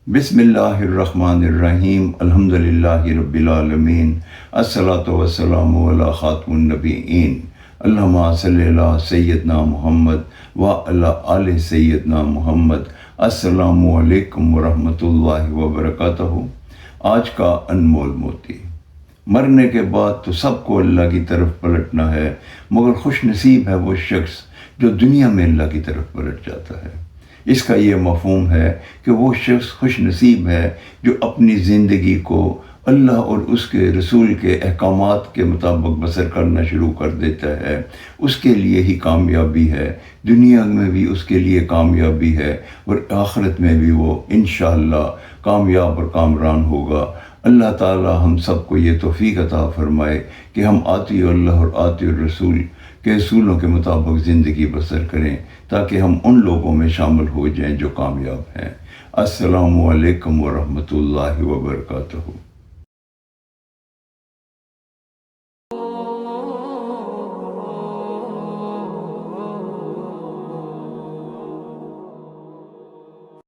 بسم اللہ الرحمن الرحیم الحمدللہ رب العالمین الصلاۃ والسلام علی خاتم النبیین اللہم صلی علی سیدنا محمد وعلی آل سیدنا محمد۔ السلام علیکم ورحمۃ اللہ وبرکاتہ۔ آج کا انمول موتی: مرنے کے بعد تو سب کو اللہ کی طرف پلٹنا ہے، مگر خوش نصیب ہے وہ شخص جو دنیا میں اللہ کی طرف پلٹ جاتا ہے۔ اس کا یہ مفہوم ہے کہ وہ شخص خوش نصیب ہے جو اپنی زندگی کو اللہ اور اس کے رسول کے احکامات کے مطابق بسر کرنا شروع کر دیتا ہے۔ اس کے لیے ہی کامیابی ہے، دنیا میں بھی اس کے لیے کامیابی ہے اور آخرت میں بھی وہ انشاءاللہ کامیاب اور کامران ہوگا۔ اللہ تعالی ہم سب کو یہ توفیق عطا فرمائے کہ ہم آتی اللہ اور آتی الرسول کے اصولوں کے مطابق زندگی بسر کریں، تاکہ ہم ان لوگوں میں شامل ہو جائیں جو کامیاب ہیں۔ السلام علیکم ورحمۃ اللہ وبرکاتہ۔